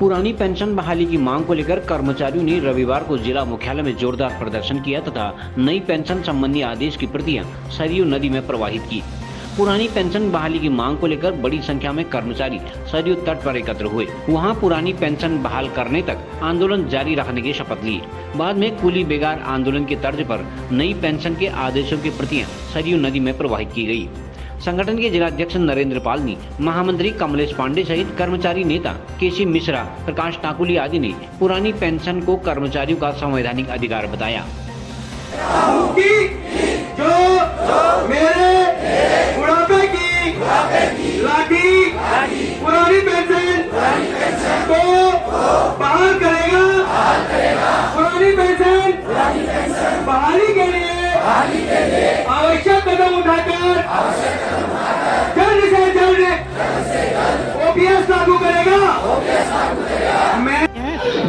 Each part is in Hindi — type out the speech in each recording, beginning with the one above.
पुरानी पेंशन बहाली की मांग को लेकर कर्मचारियों ने रविवार को जिला मुख्यालय में जोरदार प्रदर्शन किया तथा नई पेंशन संबंधी आदेश की प्रतियां सरयू नदी में प्रवाहित की। पुरानी पेंशन बहाली की मांग को लेकर बड़ी संख्या में कर्मचारी सरयू तट पर एकत्र हुए। वहां पुरानी पेंशन बहाल करने तक आंदोलन जारी रखने की शपथ ली। बाद में कूली बेगार आंदोलन के तर्ज पर नई पेंशन के आदेशों की प्रतियां सरयू नदी में प्रवाहित की गयी। संगठन के जिलाध्यक्ष नरेंद्र पालनी, महामंत्री कमलेश पांडे सहित कर्मचारी नेता केसी मिश्रा, प्रकाश टाकुली आदि ने पुरानी पेंशन को कर्मचारियों का संवैधानिक अधिकार बताया। जो मेरे बुढ़ापे की लाठी पुरानी पेंशन को बहाल करेगा, पुरानी पेंशन बहाली के लिए आवश्यक कदम उठाकर जल्द से जल्द ओपीएस लागू करेगा।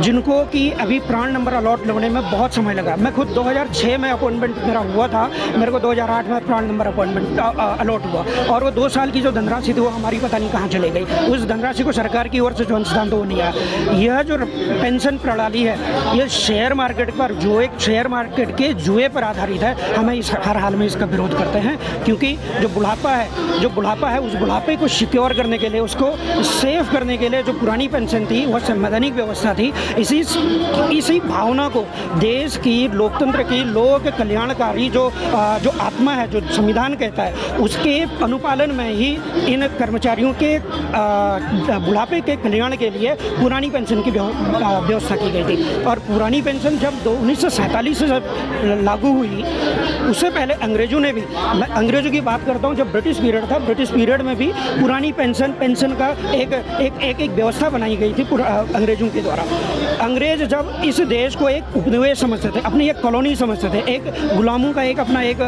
जिनको कि अभी प्राण नंबर अलॉट होने में बहुत समय लगा। मैं खुद 2006 में अपॉइंटमेंट मेरा हुआ था, मेरे को 2008 में प्राण नंबर अपॉइंटमेंट अलॉट हुआ और वो 2 साल की जो धनराशि थी वो हमारी पता नहीं कहाँ चले गई। उस धनराशि को सरकार की ओर से जो अनुदान तो नहीं आया। यह जो पेंशन प्रणाली है ये शेयर मार्केट पर शेयर मार्केट के जुए पर आधारित है। हमें हर हाल में इसका विरोध करते हैं क्योंकि जो बुढ़ापा है उस बुढ़ापे को सिक्योर करने के लिए, उसको सेफ करने के लिए जो पुरानी पेंशन थी वह संवैधानिक व्यवस्था थी। इसी भावना को देश की, लोकतंत्र की, लोगों के कल्याणकारी जो आत्मा है, जो संविधान कहता है, उसके अनुपालन में ही इन कर्मचारियों के बुढ़ापे के कल्याण के लिए पुरानी पेंशन की व्यवस्था की गई थी। और पुरानी पेंशन जब 1947 से लागू हुई, उससे पहले अंग्रेजों ने भी, मैं अंग्रेजों की बात करता हूँ, जब ब्रिटिश पीरियड था, ब्रिटिश पीरियड में भी पुरानी पेंशन का एक व्यवस्था बनाई गई थी अंग्रेजों के द्वारा। अंग्रेज जब इस देश को एक उपनिवेश समझते थे, अपनी एक कॉलोनी समझते थे, एक गुलामों का अपना एक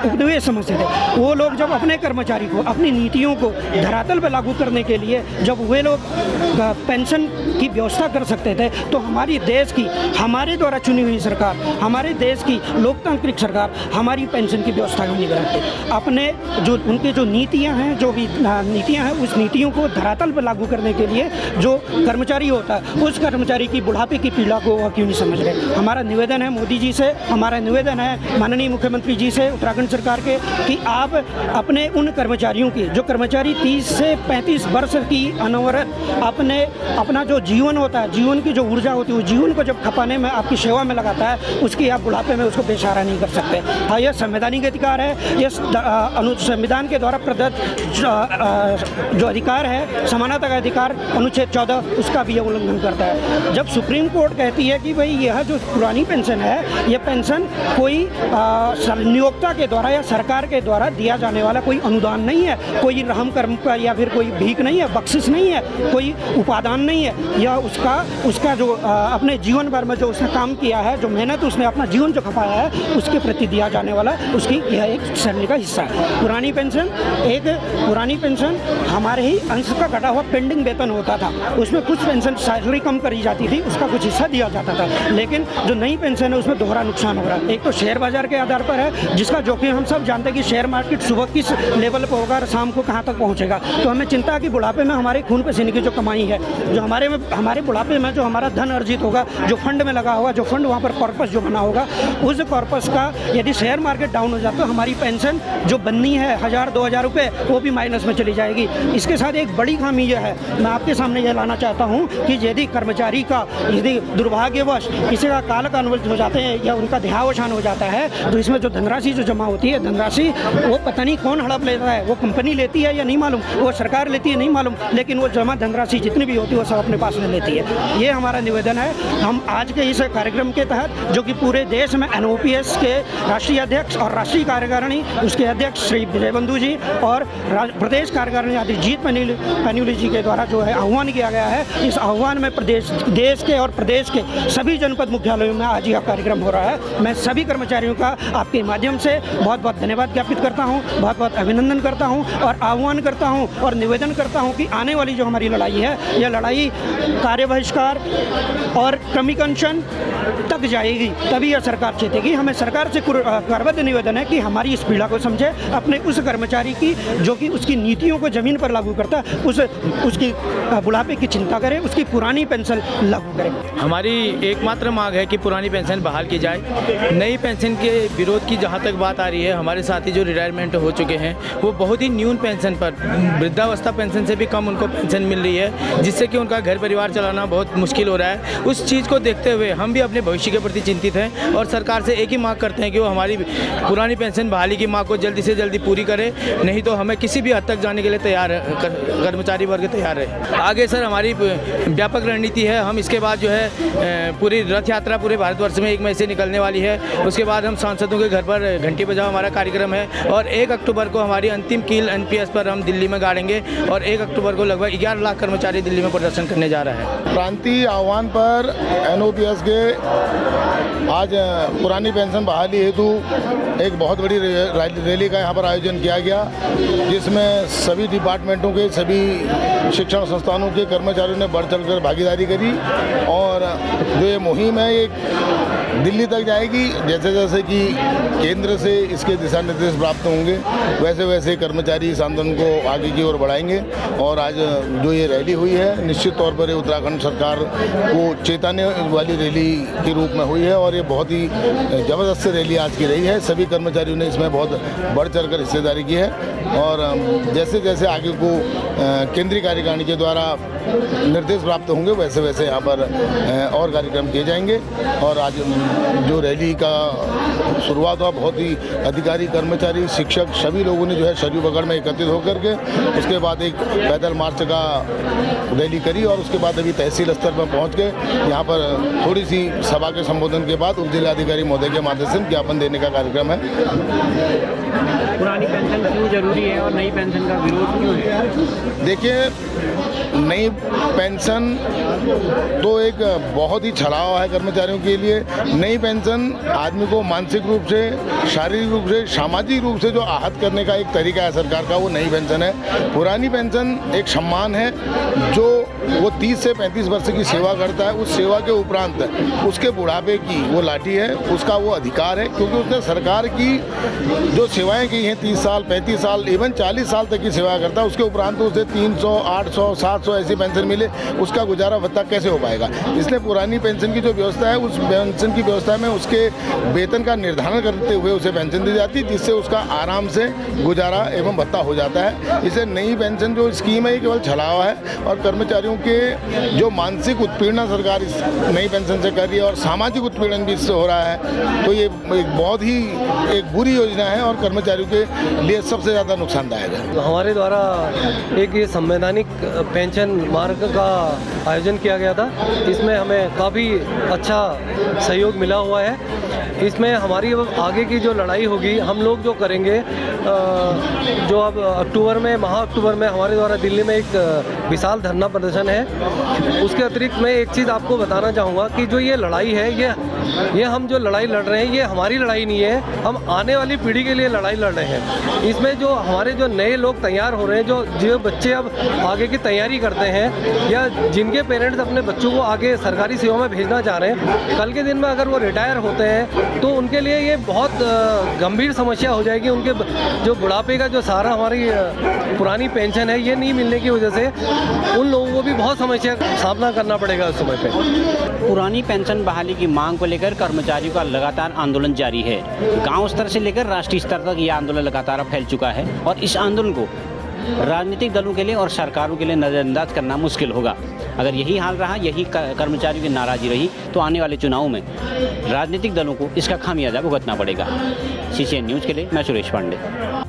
उपनिवेश समझते थे, वो लोग जब अपने कर्मचारी को, अपनी नीतियों को धरातल पर लागू करने के लिए जब वे लोग पेंशन की व्यवस्था कर सकते थे, तो हमारी देश की, हमारे द्वारा चुनी हुई सरकार, हमारे देश की लोकतांत्रिक सरकार हमारी पेंशन की व्यवस्था नहीं करती। अपने जो उनकी जो नीतियाँ हैं, जो भी नीतियाँ हैं, उस नीतियों को धरातल पर लागू करने के लिए जो कर्मचारी होता है, उस कर्मचारी की बुढ़ापे की पीड़ा को वह क्यों नहीं समझ रहे। हमारा निवेदन है मोदी जी से, हमारा निवेदन है माननीय मुख्यमंत्री जी से, उत्तराखंड सरकार के, कि आप अपने उन कर्मचारियों की, जो कर्मचारी 30 से 35 वर्ष की अनवरत अपना जो जीवन होता है, जीवन की जो ऊर्जा होती है, उस जीवन को जब खपाने में, आपकी सेवा में लगाता है, उसकी आप बुढ़ापे में उसको बेसहारा नहीं कर सकते। हाँ, यह संवैधानिक अधिकार है, यह संविधान के द्वारा प्रदत्त जो अधिकार है, समानता का अधिकार, अनुच्छेद 14, उसका भी उल्लंघन करता है। जब सुप्रीम कोर्ट कहती है कि भाई यह जो पुरानी पेंशन है, यह पेंशन कोई नियोक्ता के द्वारा या सरकार के द्वारा दिया जाने वाला कोई अनुदान नहीं है, कोई रहम कर्म का या फिर कोई भीख नहीं है, बख्शिश नहीं है, कोई उपादान नहीं है, यह उसका जो अपने जीवन भर में जो उसने काम किया है, जो मेहनत उसने अपना जीवन जो खपाया है, उसके प्रति दिया जाने वाला उसकी यह एक सैलरी का हिस्सा है। पुरानी पेंशन हमारे ही अंश का घटा हुआ पेंडिंग वेतन होता था, उसमें कुछ पेंशन सैलरी कम करी जाती थी, उसका कुछ हिस्सा दिया जाता था। लेकिन जो नई पेंशन है उसमें दोहरा नुकसान हो रहा है। एक तो शेयर बाजार के आधार पर है, जिसका जोखिम हम सब जानते हैं कि शेयर मार्केट सुबह किस लेवल पर होगा और शाम को कहाँ तक पहुँचेगा। तो हमें चिंता है कि बुढ़ापे में हमारे खून पसीने की जो कमाई है, जो हमारे बुढ़ापे में जो हमारा धन अर्जित होगा, जो फंड में लगा होगा, जो फंड वहाँ पर कॉर्पस जो बना होगा, उस कॉर्पस का यदि शेयर मार्केट डाउन हो जाए तो हमारी पेंशन जो बननी है 1000-2000 रुपये, वो भी माइनस में चली जाएगी। इसके साथ एक बड़ी खामी यह है, मैं आपके सामने यह लाना चाहता हूँ कि यदि कर्मचारी का, यदि दुर्भाग्यवश किसी का काल कानवश हो जाते हैं या उनका देहावसान हो जाता है, तो इसमें जो धनराशि जो जमा होती है, धनराशि वो पता नहीं कौन हड़प लेता है, वो कंपनी लेती है या नहीं मालूम, वो सरकार लेती है नहीं मालूम, लेकिन वो जमा धनराशि जितनी भी होती है वो सब अपने पास ले लेती है। ये हमारा निवेदन है। हम आज के इस कार्यक्रम के तहत, जो कि पूरे देश में NOPS के राष्ट्रीय अध्यक्ष और राष्ट्रीय कार्यकारिणी, उसके अध्यक्ष श्री विजय बंधु जी और प्रदेश कार्यकारिणी अध्यक्ष जीत पन्यूली जी के द्वारा जो है आह्वान किया गया है, इस आह्वान में देश देश के और प्रदेश के सभी जनपद मुख्यालयों में आज यह कार्यक्रम हो रहा है। मैं सभी कर्मचारियों का आपके माध्यम से बहुत बहुत धन्यवाद ज्ञापित करता हूँ, बहुत बहुत अभिनंदन करता हूँ और आह्वान करता हूँ और निवेदन करता हूँ कि आने वाली जो हमारी लड़ाई है, यह लड़ाई कार्य बहिष्कार और क्रमिक अनशन तक जाएगी, तभी यह सरकार जीतेगी। हमें सरकार से करबद्ध निवेदन है कि हमारी इस पीड़ा को समझे, अपने उस कर्मचारी की जो कि उसकी नीतियों को ज़मीन पर लागू करता है, उसकी बुढ़ापे की चिंता करे, उसकी पुरानी पेंशन लागू करे। हमारी एकमात्र मांग है कि पुरानी पेंशन बहाल की जाए। नई पेंशन के विरोध की जहाँ तक बात आ रही है, हमारे साथी जो रिटायरमेंट हो चुके हैं वो बहुत ही न्यून पेंशन पर, वृद्धावस्था पेंशन से भी कम उनको पेंशन मिल रही है, जिससे कि उनका घर परिवार चलाना बहुत मुश्किल हो रहा है। उस चीज़ को देखते हुए हम भी अपने भविष्य के प्रति चिंतित हैं और सरकार से एक ही मांग करते हैं कि वो हमारी पुरानी पेंशन बहाली की मांग को जल्दी से जल्दी पूरी करे, नहीं तो हमें किसी भी हद तक जाने के लिए तैयार है, कर्मचारी वर्ग तैयार है। आगे सर हमारी व्यापक रणनीति है। हम इसके बाद जो है पूरी रथ यात्रा पूरे भारतवर्ष में 1 मई से निकलने वाली है। उसके बाद हम सांसदों के घर पर घंटी बजाओ हमारा कार्यक्रम है और 1 अक्टूबर को हमारी अंतिम कील NPS पर हम दिल्ली में गाड़ेंगे और 1 अक्टूबर को लगभग 11 लाख कर्मचारी दिल्ली में प्रदर्शन करने जा रहा है। क्रांति आह्वान पर NOPS के आज पुरानी पेंशन बहाली हेतु एक बहुत बड़ी रैली का यहाँ पर आयोजन किया गया, जिसमें सभी डिपार्टमेंटों के, सभी शिक्षण संस्थानों के कर्मचारियों ने बढ़ चढ़कर भागीदारी करी और जो ये मुहिम है ये दिल्ली तक जाएगी। जैसे जैसे कि केंद्र से इसके दिशा निर्देश प्राप्त होंगे, वैसे वैसे कर्मचारी इस आंदोलन को आगे की ओर बढ़ाएंगे। और आज जो ये रैली हुई है, निश्चित तौर पर उत्तराखंड सरकार को चेताने वाली रैली के रूप में हुई है और ये बहुत ही ज़बरदस्त रैली आज की रही है। सभी कर्मचारियों ने इसमें बहुत बढ़ चढ़कर हिस्सेदारी की है और जैसे जैसे आगे को केंद्रीय कार्यकारिणी के द्वारा निर्देश प्राप्त होंगे, वैसे वैसे यहाँ पर और कार्यक्रम किए जाएंगे। और आज जो रैली का शुरुआत हुआ, बहुत ही अधिकारी, कर्मचारी, शिक्षक सभी लोगों ने जो है सरयू बगड़ में एकत्रित होकर के उसके बाद एक पैदल मार्च का रैली करी और उसके बाद अभी तहसील स्तर पर पहुँच के यहाँ पर थोड़ी सी सभा के संबोधन के बाद उप जिलाधिकारी महोदय के माध्यम से ज्ञापन देने का कार्यक्रम है। पुरानी पेंशन क्यों जरूरी है और नई पेंशन का विरोध क्यों है? देखिए, नई पेंशन तो एक बहुत ही छलावा है कर्मचारियों के लिए। नई पेंशन आदमी को मानसिक रूप से, शारीरिक रूप से, सामाजिक रूप से जो आहत करने का एक तरीका है सरकार का, वो नई पेंशन है। पुरानी पेंशन एक सम्मान है जो वो 30 से 35 वर्ष की सेवा करता है, उस सेवा के उपरांत उसके बुढ़ापे की वो लाठी है, उसका वो अधिकार है, क्योंकि उसने सरकार की जो सेवाएं की हैं 30 साल, 35 साल, इवन 40 साल तक की सेवा करता है, उसके उपरांत उसे 300, 800, 700 ऐसी पेंशन मिले, उसका गुजारा भत्ता कैसे हो पाएगा? इसलिए पुरानी पेंशन की जो व्यवस्था है, उस पेंशन की व्यवस्था में उसके वेतन का निर्धारण करते हुए उसे पेंशन दी जाती है, जिससे उसका आराम से गुजारा एवं भत्ता हो जाता है। इसे नई पेंशन जो स्कीम है ये केवल छलावा है और कर्मचारियों के जो मानसिक उत्पीड़न सरकार इस नई पेंशन से कर रही है और सामाजिक उत्पीड़न भी इससे हो रहा है, तो ये एक बहुत ही एक बुरी योजना है और कर्मचारियों के लिए सबसे ज़्यादा नुकसानदायक है। हमारे द्वारा एक ये संवैधानिक पेंशन मार्ग का आयोजन किया गया था, इसमें हमें काफ़ी अच्छा सहयोग मिला हुआ है। इसमें हमारी आगे की जो लड़ाई होगी, हम लोग जो करेंगे, जो अब अक्टूबर में, अक्टूबर में हमारे द्वारा दिल्ली में एक विशाल धरना प्रदर्शन है। उसके अतिरिक्त मैं एक चीज़ आपको बताना चाहूँगा कि जो ये लड़ाई है, ये हम जो लड़ाई लड़ रहे हैं, ये हमारी लड़ाई नहीं है, हम आने वाली पीढ़ी के लिए लड़ाई लड़ रहे हैं। इसमें जो हमारे जो नए लोग तैयार हो रहे हैं, जो बच्चे अब आगे की तैयारी करते हैं या जिनके पेरेंट्स अपने बच्चों को आगे सरकारी सेवा में भेजना चाह रहे हैं, कल के दिन में अगर वो रिटायर होते हैं तो उनके लिए ये बहुत गंभीर समस्या हो जाएगी। उनके जो बुढ़ापे का जो सारा हमारी पुरानी पेंशन है, ये नहीं मिलने की वजह से उन लोगों को भी बहुत समस्या का सामना करना पड़ेगा उस समय पे। पुरानी पेंशन बहाली की मांग को लेकर कर्मचारियों का लगातार आंदोलन जारी है। गांव स्तर से लेकर राष्ट्रीय स्तर तक यह आंदोलन लगातार फैल चुका है और इस आंदोलन को राजनीतिक दलों के लिए और सरकारों के लिए नज़रअंदाज करना मुश्किल होगा। अगर यही हाल रहा, यही कर्मचारियों की नाराज़गी रही, तो आने वाले चुनाव में राजनीतिक दलों को इसका खामियाजा भुगतना पड़ेगा। CCN न्यूज़ के लिए मैं सुरेश पांडे।